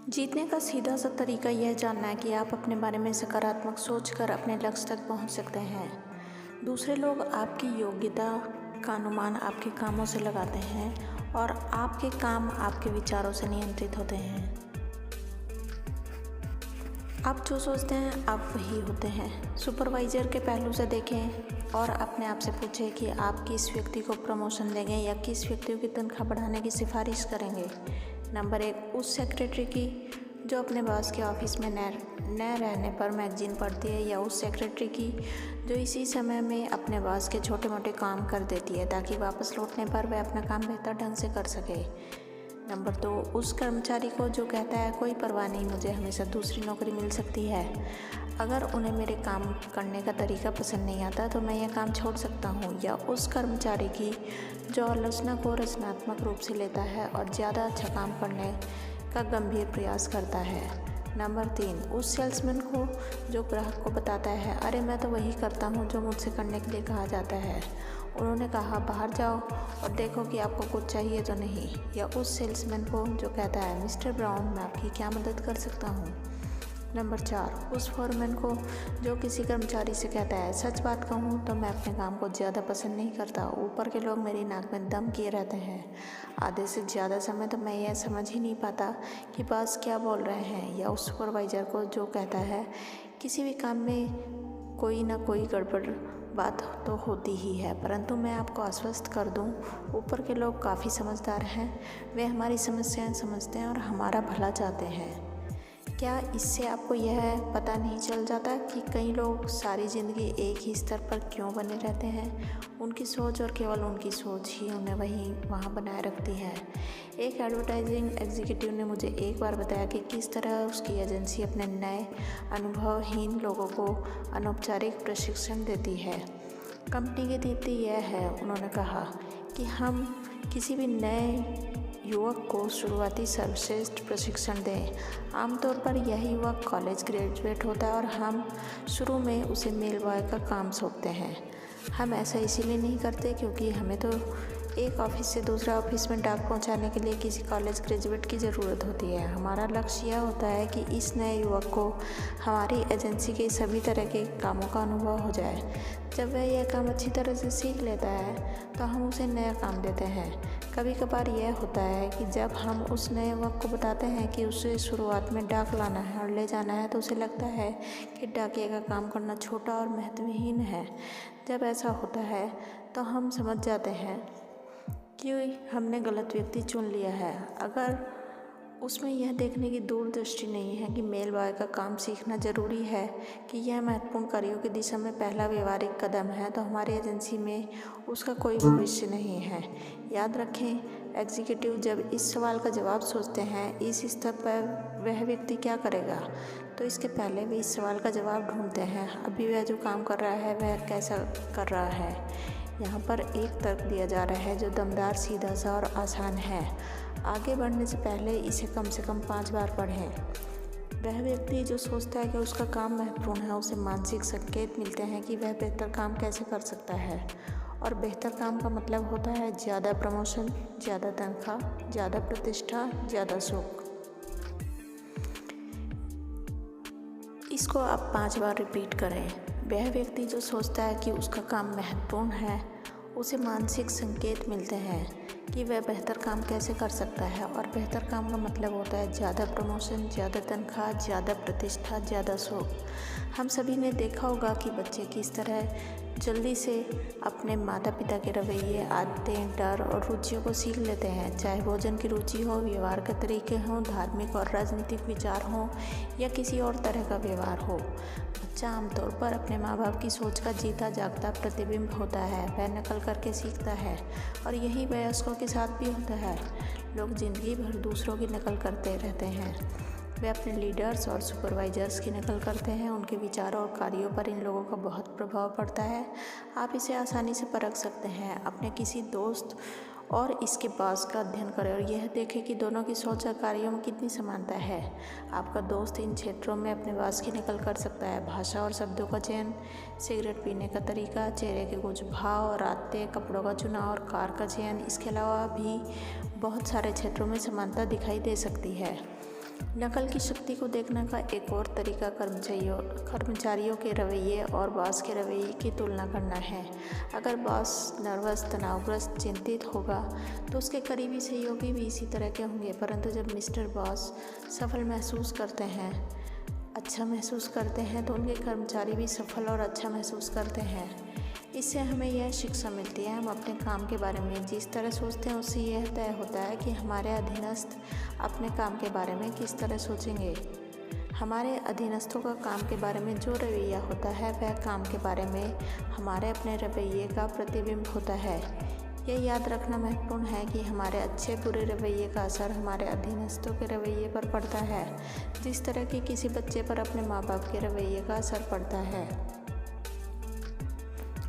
जीतने का सीधा सा तरीका यह जानना है कि आप अपने बारे में सकारात्मक सोचकर अपने लक्ष्य तक पहुंच सकते हैं। दूसरे लोग आपकी योग्यता का अनुमान आपके कामों से लगाते हैं और आपके काम आपके विचारों से नियंत्रित होते हैं। आप जो सोचते हैं आप वही होते हैं। सुपरवाइज़र के पहलू से देखें और अपने आप से पूछें कि आप किस व्यक्ति को प्रमोशन देंगे या किस व्यक्ति की तनख्वाह बढ़ाने की सिफारिश करेंगे। नंबर 1, उस सेक्रेटरी की जो अपने बॉस के ऑफिस में न रहने पर मैगजीन पढ़ती है, या उस सेक्रेटरी की जो इसी समय में अपने बॉस के छोटे मोटे काम कर देती है ताकि वापस लौटने पर वह अपना काम बेहतर ढंग से कर सके। नंबर 2, उस कर्मचारी को जो कहता है कोई परवाह नहीं, मुझे हमेशा दूसरी नौकरी मिल सकती है। अगर उन्हें मेरे काम करने का तरीका पसंद नहीं आता तो मैं यह काम छोड़ सकता हूँ। या उस कर्मचारी की जो आलोचना को रचनात्मक रूप से लेता है और ज़्यादा अच्छा काम करने का गंभीर प्रयास करता है। नंबर 3, उस सेल्समैन को जो ग्राहक को बताता है अरे मैं तो वही करता हूँ जो मुझसे करने के लिए कहा जाता है, उन्होंने कहा बाहर जाओ और देखो कि आपको कुछ चाहिए तो नहीं। या उस सेल्समैन को जो कहता है मिस्टर ब्राउन मैं आपकी क्या मदद कर सकता हूँ। नंबर 4, उस फोरमैन को जो किसी कर्मचारी से कहता है सच बात कहूँ तो मैं अपने काम को ज़्यादा पसंद नहीं करता, ऊपर के लोग मेरी नाक में दम किए रहते हैं, आधे से ज़्यादा समय तो मैं यह समझ ही नहीं पाता कि बॉस क्या बोल रहे हैं। या उस सुपरवाइज़र को जो कहता है किसी भी काम में कोई ना कोई गड़बड़ बात तो होती ही है, परंतु मैं आपको आश्वस्त कर दूं, ऊपर के लोग काफ़ी समझदार हैं, वे हमारी समस्याएं समझते हैं और हमारा भला चाहते हैं। क्या इससे आपको यह पता नहीं चल जाता कि कई लोग सारी ज़िंदगी एक ही स्तर पर क्यों बने रहते हैं? उनकी सोच और केवल उनकी सोच ही उन्हें वहाँ बनाए रखती है। एक एडवर्टाइजिंग एग्जीक्यूटिव ने मुझे एक बार बताया कि किस तरह उसकी एजेंसी अपने नए अनुभवहीन लोगों को अनौपचारिक प्रशिक्षण देती है। कंपनी की नीति यह है, उन्होंने कहा, कि हम किसी भी नए युवक को शुरुआती सर्वश्रेष्ठ प्रशिक्षण दें। आमतौर पर यह युवक कॉलेज ग्रेजुएट होता है और हम शुरू में उसे मेल बॉय का काम सौंपते हैं। हम ऐसा इसीलिए नहीं करते क्योंकि हमें तो एक ऑफिस से दूसरा ऑफिस में डाक पहुंचाने के लिए किसी कॉलेज ग्रेजुएट की ज़रूरत होती है। हमारा लक्ष्य यह होता है कि इस नए युवक को हमारी एजेंसी के सभी तरह के कामों का अनुभव हो जाए। जब वह यह काम अच्छी तरह से सीख लेता है तो हम उसे नया काम देते हैं। कभी कभार यह होता है कि जब हम उस नए युवक को बताते हैं कि उसे शुरुआत में डाक लाना है और ले जाना है तो उसे लगता है कि डाकिया का काम करना छोटा और महत्वहीन है। जब ऐसा होता है तो हम समझ जाते हैं कि हमने गलत व्यक्ति चुन लिया है। अगर उसमें यह देखने की दूरदृष्टि नहीं है कि मेल बॉय का काम सीखना ज़रूरी है, कि यह महत्वपूर्ण कार्यों की दिशा में पहला व्यवहारिक कदम है, तो हमारी एजेंसी में उसका कोई भविष्य नहीं है। याद रखें, एग्जीक्यूटिव जब इस सवाल का जवाब सोचते हैं इस स्तर पर वह व्यक्ति क्या करेगा, तो इसके पहले वे इस सवाल का जवाब ढूंढते हैं अभी वह जो काम कर रहा है वह कैसा कर रहा है। यहाँ पर एक तर्क दिया जा रहा है जो दमदार, सीधा सा और आसान है। आगे बढ़ने से पहले इसे कम से कम 5 बार पढ़ें। वह व्यक्ति जो सोचता है कि उसका काम महत्वपूर्ण है, उसे मानसिक संकेत मिलते हैं कि वह बेहतर काम कैसे कर सकता है। और बेहतर काम का मतलब होता है ज़्यादा प्रमोशन, ज़्यादा तनख्वाह, ज़्यादा प्रतिष्ठा, ज़्यादा सुख। इसको आप 5 बार रिपीट करें। वह व्यक्ति जो सोचता है कि उसका काम महत्वपूर्ण है, उसे मानसिक संकेत मिलते हैं कि वह बेहतर काम कैसे कर सकता है। और बेहतर काम का मतलब होता है ज़्यादा प्रमोशन, ज़्यादा तनख्वाह, ज़्यादा प्रतिष्ठा, ज़्यादा सुख। हम सभी ने देखा होगा कि बच्चे किस तरह जल्दी से अपने माता पिता के रवैये, आदतें, डर और रुचियों को सीख लेते हैं, चाहे भोजन की रुचि हो, व्यवहार के तरीके हों, धार्मिक और राजनीतिक विचार हों या किसी और तरह का व्यवहार हो। बच्चा आमतौर पर अपने माँ बाप की सोच का जीता जागता प्रतिबिंब होता है। वह नकल करके सीखता है और यही वयस्कों के साथ भी होता है। लोग जिंदगी भर दूसरों की नकल करते रहते हैं। वे अपने लीडर्स और सुपरवाइजर्स की नकल करते हैं। उनके विचारों और कार्यों पर इन लोगों का बहुत प्रभाव पड़ता है। आप इसे आसानी से परख सकते हैं। अपने किसी दोस्त और इसके बॉस का अध्ययन करें और यह देखें कि दोनों की सोच और कार्यों में कितनी समानता है। आपका दोस्त इन क्षेत्रों में अपने बॉस की नकल कर सकता है। भाषा और शब्दों का चयन, सिगरेट पीने का तरीका, चेहरे के कुछ भाव और आदतें, कपड़ों का चुनाव और कार का चयन, इसके अलावा भी बहुत सारे क्षेत्रों में समानता दिखाई दे सकती है। नकल की शक्ति को देखने का एक और तरीका कर्मचारियों के रवैये और बॉस के रवैये की तुलना करना है। अगर बॉस नर्वस, तनावग्रस्त, चिंतित होगा तो उसके करीबी सहयोगी भी इसी तरह के होंगे। परंतु जब मिस्टर बॉस सफल महसूस करते हैं, अच्छा महसूस करते हैं, तो उनके कर्मचारी भी सफल और अच्छा महसूस करते हैं। इससे हमें यह शिक्षा मिलती है, हम अपने काम के बारे में जिस तरह सोचते हैं उससे यह तय होता है कि हमारे अधीनस्थ अपने काम के बारे में किस तरह सोचेंगे। हमारे अधीनस्थों का काम के बारे में जो रवैया होता है वह काम के बारे में हमारे अपने रवैये का प्रतिबिंब होता है। यह याद रखना महत्वपूर्ण है कि हमारे अच्छे बुरे रवैये का असर हमारे अधीनस्थों के रवैये पर पड़ता है, जिस तरह कि किसी बच्चे पर अपने माँ बाप के रवैये का असर पड़ता है।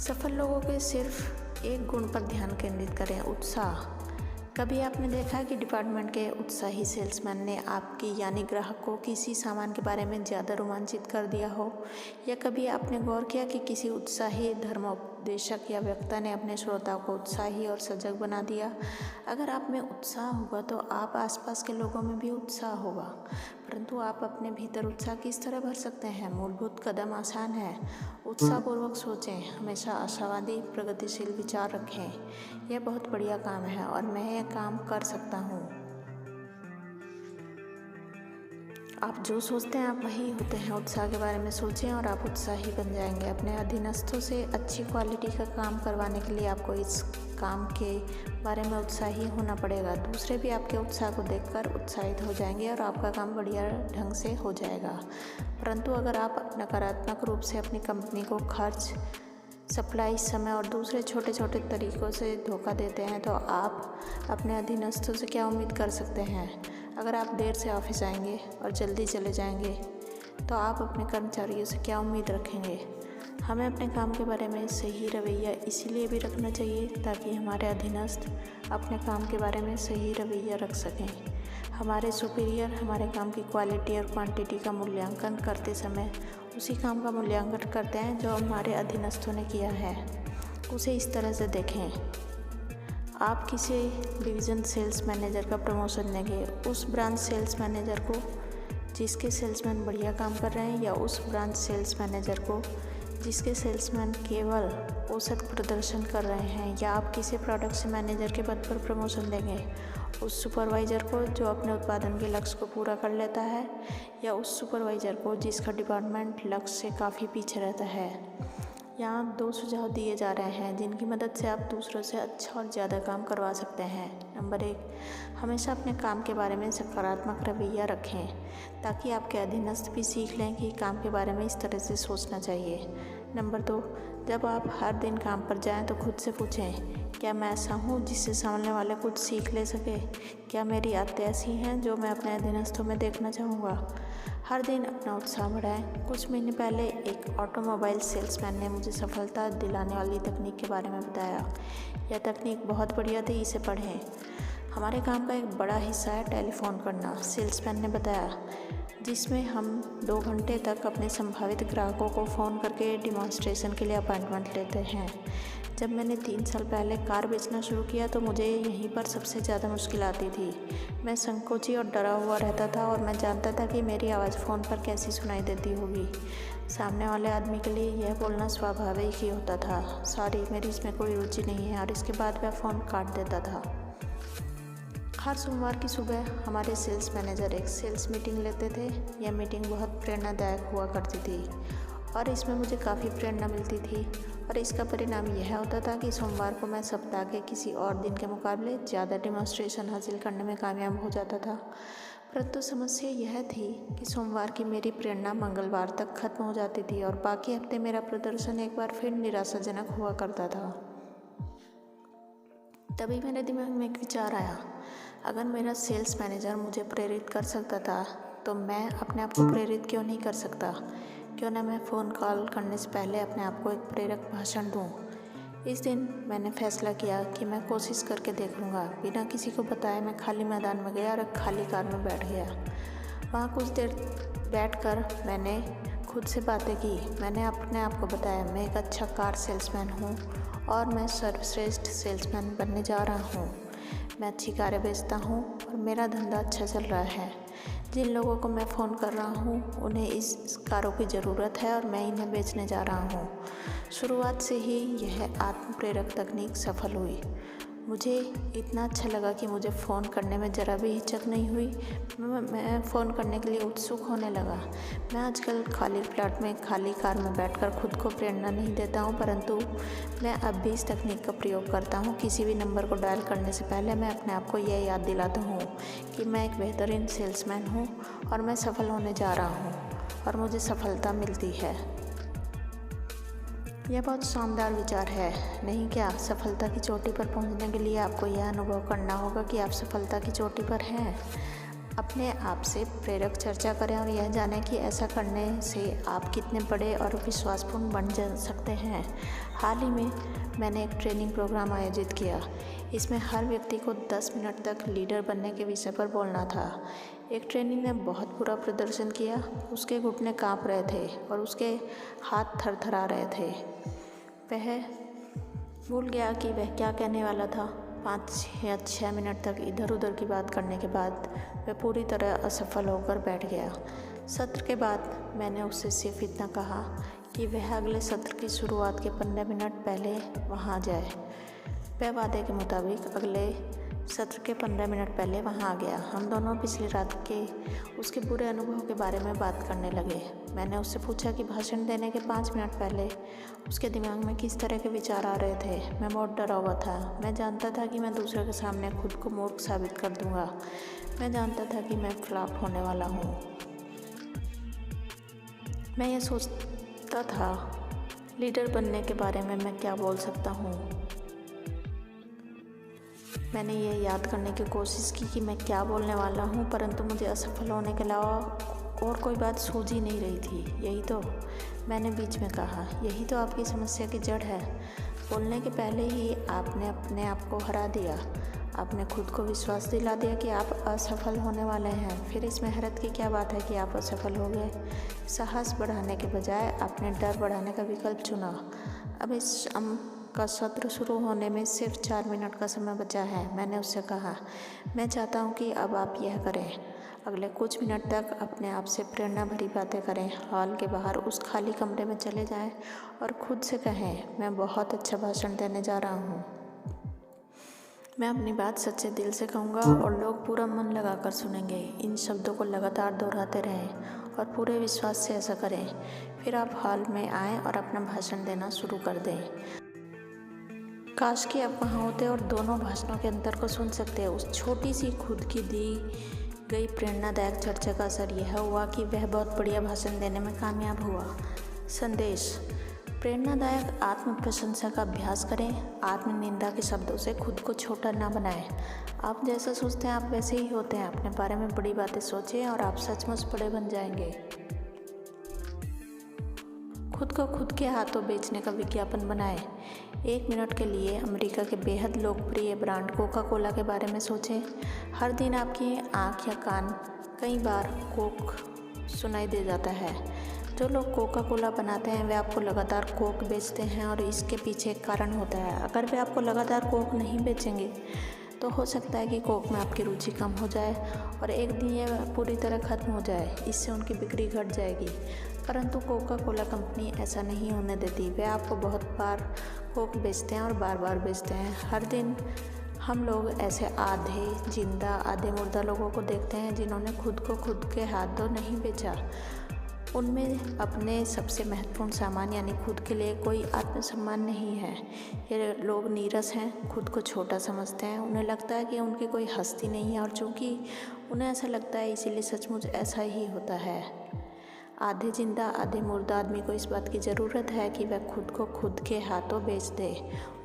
सफल लोगों के सिर्फ एक गुण पर ध्यान केंद्रित करें, उत्साह। कभी आपने देखा है कि डिपार्टमेंट के उत्साही सेल्समैन ने आपकी यानी ग्राहक को किसी सामान के बारे में ज़्यादा रोमांचित कर दिया हो, या कभी आपने गौर किया कि किसी उत्साही धर्मोपदेशक या वक्ता ने अपने श्रोताओं को उत्साही और सजग बना दिया। अगर आप में उत्साह होगा तो आप आसपास के लोगों में भी उत्साह होगा। परंतु आप अपने भीतर उत्साह किस तरह भर सकते हैं? मूलभूत कदम आसान है। उत्साहपूर्वक सोचें, हमेशा आशावादी प्रगतिशील विचार रखें। यह बहुत बढ़िया काम है और मैं यह काम कर सकता हूँ। आप जो सोचते हैं आप वही होते हैं। उत्साह के बारे में सोचें और आप उत्साही बन जाएंगे। अपने अधीनस्थों से अच्छी क्वालिटी का काम करवाने के लिए आपको इस काम के बारे में उत्साही होना पड़ेगा। दूसरे भी आपके उत्साह को देखकर उत्साहित हो जाएंगे और आपका काम बढ़िया ढंग से हो जाएगा। परंतु अगर आप नकारात्मक रूप से अपनी कंपनी को खर्च, सप्लाई, समय और दूसरे छोटे छोटे तरीक़ों से धोखा देते हैं तो आप अपने अधीनस्थों से क्या उम्मीद कर सकते हैं? अगर आप देर से ऑफिस आएंगे और जल्दी चले जाएंगे तो आप अपने कर्मचारियों से क्या उम्मीद रखेंगे? हमें अपने काम के बारे में सही रवैया इसीलिए भी रखना चाहिए ताकि हमारे अधीनस्थ अपने काम के बारे में सही रवैया रख सकें। हमारे सुपीरियर हमारे काम की क्वालिटी और क्वांटिटी का मूल्यांकन करते समय उसी काम का मूल्यांकन करते हैं जो हमारे अधीनस्थों ने किया है। उसे इस तरह से देखें, आप किसी डिवीज़न सेल्स मैनेजर का प्रमोशन देंगे उस ब्रांच सेल्स मैनेजर को जिसके सेल्समैन बढ़िया काम कर रहे हैं, या उस ब्रांच सेल्स मैनेजर को जिसके सेल्समैन केवल औसत प्रदर्शन कर रहे हैं, या आप किसी प्रोडक्शन मैनेजर के पद पर प्रमोशन देंगे उस सुपरवाइज़र को जो अपने उत्पादन के लक्ष्य को पूरा कर लेता है, या उस सुपरवाइज़र को जिसका डिपार्टमेंट लक्ष्य से काफ़ी पीछे रहता है। यहाँ 2 सुझाव दिए जा रहे हैं जिनकी मदद से आप दूसरों से अच्छा और ज़्यादा काम करवा सकते हैं। नंबर 1, हमेशा अपने काम के बारे में सकारात्मक रवैया रखें ताकि आपके अधीनस्थ भी सीख लें कि काम के बारे में इस तरह से सोचना चाहिए। नंबर 2, जब आप हर दिन काम पर जाएं तो खुद से पूछें, क्या मैं ऐसा हूँ जिससे सामने वाले कुछ सीख ले सके? क्या मेरी आदतें ऐसी हैं जो मैं अपने अधीनस्थों में देखना चाहूँगा? हर दिन अपना उत्साह बढ़ाएं। कुछ महीने पहले एक ऑटोमोबाइल सेल्समैन ने मुझे सफलता दिलाने वाली तकनीक के बारे में बताया। यह तकनीक बहुत बढ़िया थी, इसे पढ़ें। हमारे काम का एक बड़ा हिस्सा है टेलीफोन करना, सेल्समैन ने बताया, जिसमें हम 2 घंटे तक अपने संभावित ग्राहकों को फ़ोन करके डिमॉन्स्ट्रेशन के लिए अपॉइंटमेंट लेते हैं। जब मैंने 3 साल पहले कार बेचना शुरू किया तो मुझे यहीं पर सबसे ज़्यादा मुश्किल आती थी। मैं संकोची और डरा हुआ रहता था और मैं जानता था कि मेरी आवाज़ फ़ोन पर कैसी सुनाई देती होगी। सामने वाले आदमी के लिए यह बोलना स्वाभाविक ही होता था, सॉरी मेरी इसमें कोई रुचि नहीं है, और इसके बाद वह फ़ोन काट देता था। हर सोमवार की सुबह हमारे सेल्स मैनेजर एक सेल्स मीटिंग लेते थे। यह मीटिंग बहुत प्रेरणादायक हुआ करती थी और इसमें मुझे काफ़ी प्रेरणा मिलती थी, और इसका परिणाम यह होता था कि सोमवार को मैं सप्ताह के किसी और दिन के मुकाबले ज़्यादा डेमोन्स्ट्रेशन हासिल करने में कामयाब हो जाता था। परंतु समस्या यह थी कि सोमवार की मेरी प्रेरणा मंगलवार तक खत्म हो जाती थी और बाकी हफ्ते मेरा प्रदर्शन एक बार फिर निराशाजनक हुआ करता था। तभी मेरे दिमाग में एक विचार आया, अगर मेरा सेल्स मैनेजर मुझे प्रेरित कर सकता था तो मैं अपने आप को प्रेरित क्यों नहीं कर सकता? क्यों ना मैं फ़ोन कॉल करने से पहले अपने आप को एक प्रेरक भाषण दूं। इस दिन मैंने फैसला किया कि मैं कोशिश करके देख लूँगा। बिना किसी को बताए मैं खाली मैदान में गया और एक खाली कार में बैठ गया। वहाँ कुछ देर बैठकर मैंने खुद से बातें की। मैंने अपने आप को बताया, मैं एक अच्छा कार सेल्समैन हूँ और मैं सर्वश्रेष्ठ सेल्समैन बनने जा रहा हूँ। मैं अच्छी कारें बेचता हूँ और मेरा धंधा अच्छा चल रहा है। जिन लोगों को मैं फ़ोन कर रहा हूँ उन्हें इस कारों की ज़रूरत है और मैं इन्हें बेचने जा रहा हूँ। शुरुआत से ही यह आत्म प्रेरक तकनीक सफल हुई। मुझे इतना अच्छा लगा कि मुझे फ़ोन करने में ज़रा भी हिचक नहीं हुई। मैं फ़ोन करने के लिए उत्सुक होने लगा। मैं आजकल खाली प्लाट में खाली कार में बैठकर खुद को प्रेरणा नहीं देता हूँ, परंतु मैं अब भी इस तकनीक का प्रयोग करता हूँ। किसी भी नंबर को डायल करने से पहले मैं अपने आप को यह याद दिलाता हूँ कि मैं एक बेहतरीन सेल्समैन हूँ और मैं सफल होने जा रहा हूँ और मुझे सफलता मिलती है। यह बहुत शानदार विचार है, नहीं क्या? सफलता की चोटी पर पहुंचने के लिए आपको यह अनुभव करना होगा कि आप सफलता की चोटी पर हैं। अपने आप से प्रेरक चर्चा करें और यह जानें कि ऐसा करने से आप कितने बड़े और विश्वासपूर्ण बन जा सकते हैं। हाल ही में मैंने एक ट्रेनिंग प्रोग्राम आयोजित किया। इसमें हर व्यक्ति को 10 मिनट तक लीडर बनने के विषय पर बोलना था। एक ट्रेनी ने बहुत बुरा प्रदर्शन किया। उसके घुटने कांप रहे थे और उसके हाथ थरथरा रहे थे। वह भूल गया कि वह क्या कहने वाला था। 5 या 6 मिनट तक इधर उधर की बात करने के बाद वह पूरी तरह असफल होकर बैठ गया। सत्र के बाद मैंने उससे सिर्फ इतना कहा कि वह अगले सत्र की शुरुआत के 15 मिनट पहले वहाँ जाए। वह वादे के मुताबिक अगले सत्र के 15 मिनट पहले वहाँ आ गया। हम दोनों पिछली रात के उसके बुरे अनुभव के बारे में बात करने लगे। मैंने उससे पूछा कि भाषण देने के 5 मिनट पहले उसके दिमाग में किस तरह के विचार आ रहे थे। मैं बहुत डरा हुआ था। मैं जानता था कि मैं दूसरों के सामने खुद को मूर्ख साबित कर दूंगा। मैं जानता था कि मैं फ्लॉप होने वाला हूँ। मैं ये सोचता था लीडर बनने के बारे में मैं क्या बोल सकता हूँ। मैंने ये याद करने की कोशिश की कि मैं क्या बोलने वाला हूँ, परंतु मुझे असफल होने के अलावा और कोई बात सूझ ही नहीं रही थी। यही तो, मैंने बीच में कहा, यही तो आपकी समस्या की जड़ है। बोलने के पहले ही आपने अपने आप को हरा दिया। आपने खुद को विश्वास दिला दिया कि आप असफल होने वाले हैं। फिर इसमें हैरत की क्या बात है कि आप असफल हो गए। साहस बढ़ाने के बजाय आपने डर बढ़ाने का विकल्प चुना। अब इस का सत्र शुरू होने में सिर्फ 4 मिनट का समय बचा है। मैंने उससे कहा, मैं चाहता हूँ कि अब आप यह करें। अगले कुछ मिनट तक अपने आप से प्रेरणा भरी बातें करें। हॉल के बाहर उस खाली कमरे में चले जाएं और खुद से कहें, मैं बहुत अच्छा भाषण देने जा रहा हूँ। मैं अपनी बात सच्चे दिल से कहूँगा और लोग पूरा मन लगाकर सुनेंगे। इन शब्दों को लगातार दोहराते रहें और पूरे विश्वास से ऐसा करें। फिर आप हॉल में आएँ और अपना भाषण देना शुरू कर दें। काश कि आप वहाँ होते और दोनों भाषणों के अंतर को सुन सकते। उस छोटी सी खुद की दी गई प्रेरणादायक चर्चा का असर यह हुआ कि वह बहुत बढ़िया भाषण देने में कामयाब हुआ। संदेश: प्रेरणादायक आत्म प्रशंसा का अभ्यास करें। आत्म निंदा के शब्दों से खुद को छोटा ना बनाएं। आप जैसा सोचते हैं आप वैसे ही होते हैं। अपने बारे में बड़ी बातें सोचें और आप सचमुच बड़े बन जाएंगे। खुद को खुद के हाथों बेचने का विज्ञापन बनाएं। 1 मिनट के लिए अमेरिका के बेहद लोकप्रिय ब्रांड कोका कोला के बारे में सोचें। हर दिन आपकी आँख या कान कई बार कोक सुनाई दे जाता है। जो लोग कोका कोला बनाते हैं वे आपको लगातार कोक बेचते हैं और इसके पीछे एक कारण होता है। अगर वे आपको लगातार कोक नहीं बेचेंगे तो हो सकता है कि कोक में आपकी रुचि कम हो जाए और एक दिन यह पूरी तरह ख़त्म हो जाए। इससे उनकी बिक्री घट जाएगी। परंतु कोका कोला कंपनी ऐसा नहीं होने देती। वे आपको बहुत बार कोक बेचते हैं और बार बार बेचते हैं। हर दिन हम लोग ऐसे आधे जिंदा आधे मुर्दा लोगों को देखते हैं जिन्होंने खुद को खुद के हाथों नहीं बेचा। उनमें अपने सबसे महत्वपूर्ण सामान यानी खुद के लिए कोई आत्मसम्मान नहीं है। ये लोग नीरस हैं, खुद को छोटा समझते हैं। उन्हें लगता है कि उनकी कोई हस्ती नहीं है और चूँकि उन्हें ऐसा लगता है इसीलिए सचमुच ऐसा ही होता है। आधे जिंदा आधे मुर्दा आदमी को इस बात की ज़रूरत है कि वह खुद को खुद के हाथों बेच दे।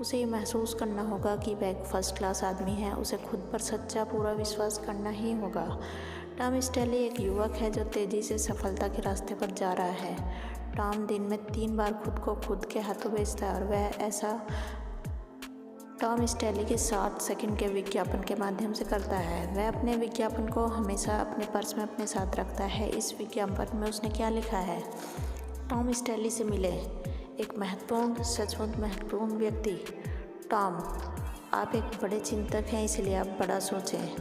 उसे ये महसूस करना होगा कि वह एक फर्स्ट क्लास आदमी है। उसे खुद पर सच्चा पूरा विश्वास करना ही होगा। टॉम स्टैली एक युवक है जो तेज़ी से सफलता के रास्ते पर जा रहा है। टॉम दिन में 3 बार खुद को खुद के हाथों बेचता है और वह ऐसा टॉम स्टैली के 60 सेकंड के विज्ञापन के माध्यम से करता है। वह अपने विज्ञापन को हमेशा अपने पर्स में अपने साथ रखता है। इस विज्ञापन में उसने क्या लिखा है? टॉम स्टैली से मिले एक महत्वपूर्ण सचमुच महत्वपूर्ण व्यक्ति। टॉम, आप एक बड़े चिंतक हैं, इसलिए आप बड़ा सोचें।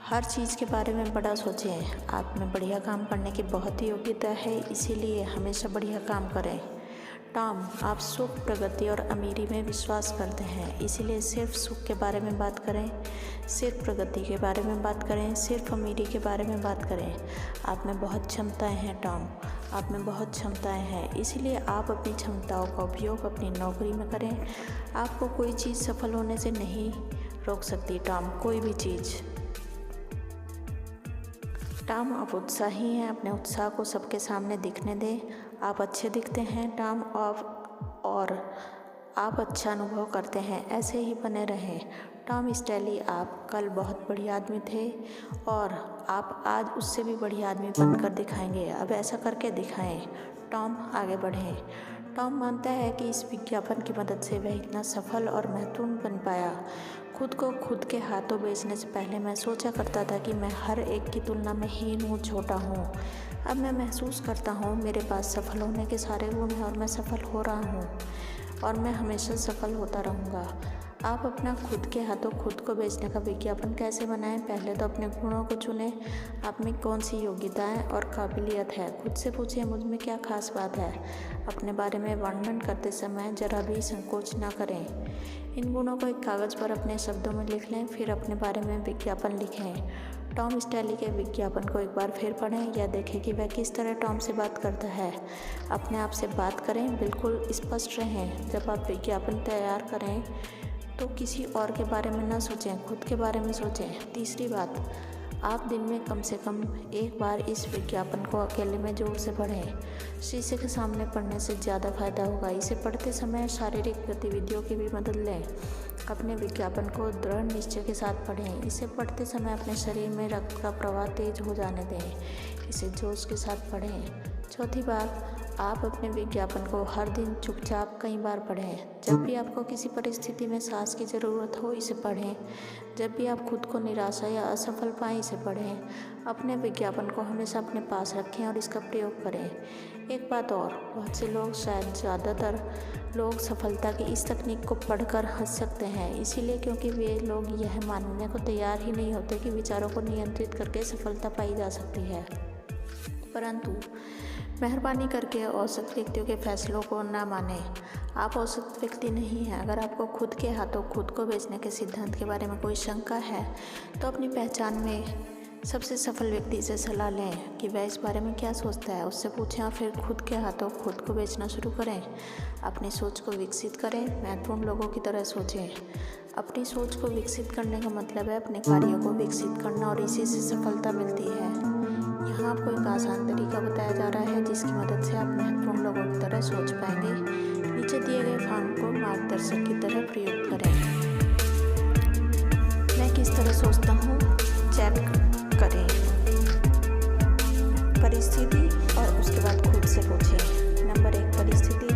हर चीज़ के बारे में बड़ा सोचें। आप में बढ़िया काम करने की बहुत ही योग्यता है, इसीलिए हमेशा बढ़िया काम करें। टॉम, आप सुख, प्रगति और अमीरी में विश्वास करते हैं, इसीलिए सिर्फ सुख के बारे में बात करें, सिर्फ प्रगति के बारे में बात करें, सिर्फ अमीरी के बारे में बात करें। आप में बहुत क्षमताएं हैं टॉम, आप में बहुत क्षमताएं हैं, इसीलिए आप अपनी क्षमताओं का उपयोग अपनी नौकरी में करें। आपको कोई चीज़ सफल होने से नहीं रोक सकती टॉम, कोई भी चीज़। टॉम, आप उत्साही हैं, अपने उत्साह को सबके सामने दिखने दें। आप अच्छे दिखते हैं टॉम, और आप अच्छा अनुभव करते हैं, ऐसे ही बने रहें। टॉम स्टैली, आप कल बहुत बढ़िया आदमी थे और आप आज उससे भी बढ़िया आदमी बनकर दिखाएंगे। अब ऐसा करके दिखाएं। टॉम, आगे बढ़ें। टॉम मानता है कि इस विज्ञापन की मदद से वह इतना सफल और महत्वपूर्ण बन पाया। खुद को खुद के हाथों बेचने से पहले मैं सोचा करता था कि मैं हर एक की तुलना में हीन हूँ, छोटा हूँ। अब मैं महसूस करता हूँ मेरे पास सफल होने के सारे गुण हैं और मैं सफल हो रहा हूँ और मैं हमेशा सफल होता रहूँगा। आप अपना खुद के हाथों खुद को बेचने का विज्ञापन कैसे बनाएं? पहले तो अपने गुणों को चुनें। आप में कौन सी योग्यताएं और काबिलियत है? खुद से पूछें, मुझ में क्या खास बात है? अपने बारे में वर्णन करते समय जरा भी संकोच ना करें। इन गुणों को एक कागज़ पर अपने शब्दों में लिख लें, फिर अपने बारे में विज्ञापन लिखें। टॉम स्टैली के विज्ञापन को एक बार फिर पढ़ें या देखें कि वह किस तरह टॉम से बात करता है। अपने आप से बात करें, बिल्कुल स्पष्ट रहें। जब आप विज्ञापन तैयार करें तो किसी और के बारे में ना सोचें, खुद के बारे में सोचें। तीसरी बात, आप दिन में कम से कम एक बार इस विज्ञापन को अकेले में जोर से पढ़ें। शीशे के सामने पढ़ने से ज़्यादा फायदा होगा। इसे पढ़ते समय शारीरिक गतिविधियों की भी मदद लें। अपने विज्ञापन को दृढ़ निश्चय के साथ पढ़ें। इसे पढ़ते समय अपने शरीर में रक्त का प्रवाह तेज हो जाने दें। इसे जोश के साथ पढ़ें। चौथी बात, आप अपने विज्ञापन को हर दिन चुपचाप कई बार पढ़ें। जब भी आपको किसी परिस्थिति में सांस की ज़रूरत हो, इसे पढ़ें। जब भी आप खुद को निराशा या असफल पाएं, इसे पढ़ें। अपने विज्ञापन को हमेशा अपने पास रखें और इसका प्रयोग करें। एक बात और, बहुत से लोग, शायद ज़्यादातर लोग, सफलता की इस तकनीक को पढ़कर हंस सकते हैं, इसीलिए क्योंकि वे लोग यह मानने को तैयार ही नहीं होते कि विचारों को नियंत्रित करके सफलता पाई जा सकती है। परंतु मेहरबानी करके औसत व्यक्तियों के फैसलों को ना मानें। आप औसत व्यक्ति नहीं हैं। अगर आपको खुद के हाथों खुद को बेचने के सिद्धांत के बारे में कोई शंका है तो अपनी पहचान में सबसे सफल व्यक्ति से सलाह लें कि वह इस बारे में क्या सोचता है। उससे पूछें और फिर खुद के हाथों खुद को बेचना शुरू करें। अपनी सोच को विकसित करें, महत्वपूर्ण लोगों की तरह सोचें। अपनी सोच को विकसित करने का मतलब है अपने कार्यों को विकसित करना, और इसी से सफलता मिलती है। यहाँ आपको एक आसान तरीका बताया जा रहा है जिसकी मदद से आप महत्वपूर्ण लोगों की तरह सोच पाएंगे। नीचे दिए गए फॉर्म को मार्गदर्शक की तरह प्रयोग करें। मैं किस तरह सोचता हूँ, चेक करें। परिस्थिति और उसके बाद खुद से पूछें। नंबर 1, परिस्थिति।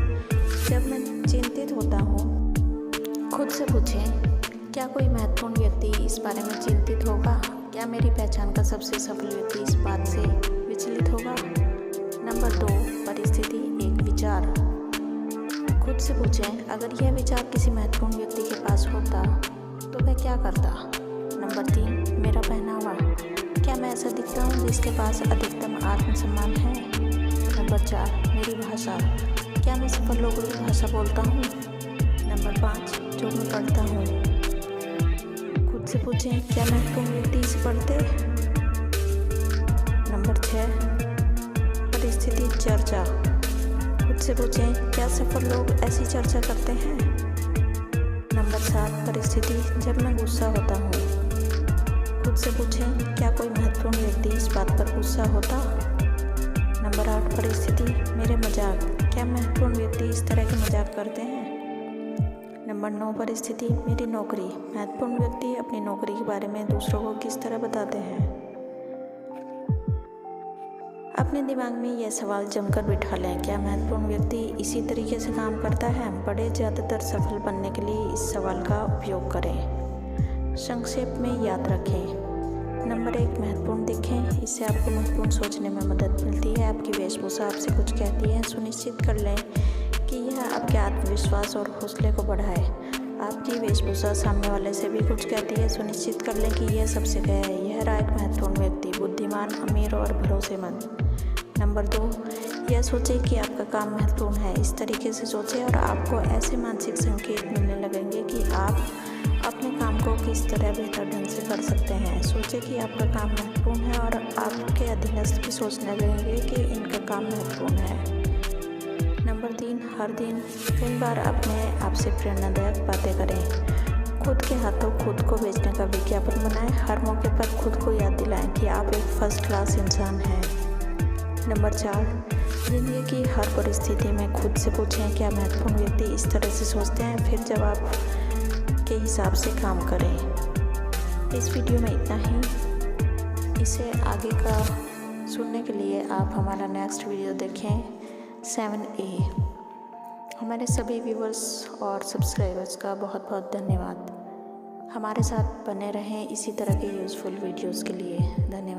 जब मैं चिंतित होता हूँ, खुद से पूछें, क्या कोई महत्वपूर्ण व्यक्ति इस बारे में चिंतित होगा? क्या मेरी पहचान का सबसे सफल व्यक्ति इस बात से विचलित होगा? नंबर 2, परिस्थिति 1, विचार। खुद से पूछें, अगर यह विचार किसी महत्वपूर्ण व्यक्ति के पास होता तो वह क्या करता? नंबर 3, मेरा पहनावा। क्या मैं ऐसा दिखता हूँ जिसके पास अधिकतम आत्मसम्मान है? नंबर 4, मेरी भाषा। क्या मैं सफल लोगों की भाषा बोलता हूँ? नंबर 5, जो मैं पढ़ता हूँ। से पूछें, क्या महत्वपूर्ण व्यक्ति इसे पढ़ते? नंबर 6, परिस्थिति चर्चा। खुद से पूछें, क्या सफल लोग ऐसी चर्चा करते हैं? नंबर 7, परिस्थिति जब मैं गुस्सा होता हूँ। खुद से पूछें, क्या कोई महत्वपूर्ण व्यक्ति इस बात पर गुस्सा होता? नंबर 8, परिस्थिति मेरे मजाक। क्या महत्वपूर्ण व्यक्ति इस तरह के मजाक करते हैं? नंबर 9, परिस्थिति मेरी नौकरी। महत्वपूर्ण व्यक्ति अपनी नौकरी के बारे में दूसरों को किस तरह बताते हैं? अपने दिमाग में यह सवाल जमकर बिठा लें, क्या महत्वपूर्ण व्यक्ति इसी तरीके से काम करता है? बड़े ज़्यादातर सफल बनने के लिए इस सवाल का उपयोग करें। संक्षेप में याद रखें। नंबर 1, महत्वपूर्ण दिखें। इससे आपको महत्वपूर्ण सोचने में मदद मिलती है। आपकी वेशभूषा आपसे कुछ कहती है। सुनिश्चित कर लें कि यह आपके आत्मविश्वास और हौसले को बढ़ाए। आपकी वेशभूषा सामने वाले से भी कुछ कहती है। सुनिश्चित कर लें कि यह सबसे कहे, यह रहा एक महत्वपूर्ण व्यक्ति, बुद्धिमान, अमीर और भरोसेमंद। नंबर 2, यह सोचें कि आपका काम महत्वपूर्ण है। इस तरीके से सोचें और आपको ऐसे मानसिक संकेत मिलने लगेंगे कि आप अपने काम को किस तरह बेहतर ढंग से कर सकते हैं। सोचें कि आपका काम महत्वपूर्ण है और आपके अधीनस्थ भी सोचने लगेंगे कि इनका काम महत्वपूर्ण है। नंबर 3, हर दिन कई बार अपने आप से प्रेरणादायक बातें करें। खुद के हाथों खुद को बेचने का विज्ञापन बनाएं। हर मौके पर खुद को याद दिलाएं कि आप एक फर्स्ट क्लास इंसान हैं। नंबर 4, जिंदगी की हर परिस्थिति में खुद से पूछें क्या महत्वपूर्ण व्यक्ति इस तरह से सोचते हैं, फिर जवाब के हिसाब से काम करें। इस वीडियो में इतना ही। इसे आगे का सुनने के लिए आप हमारा नेक्स्ट वीडियो देखें 7A। हमारे सभी व्यूवर्स और सब्सक्राइबर्स का बहुत बहुत धन्यवाद। हमारे साथ बने रहें इसी तरह के यूज़फुल वीडियोज़ के लिए। धन्यवाद।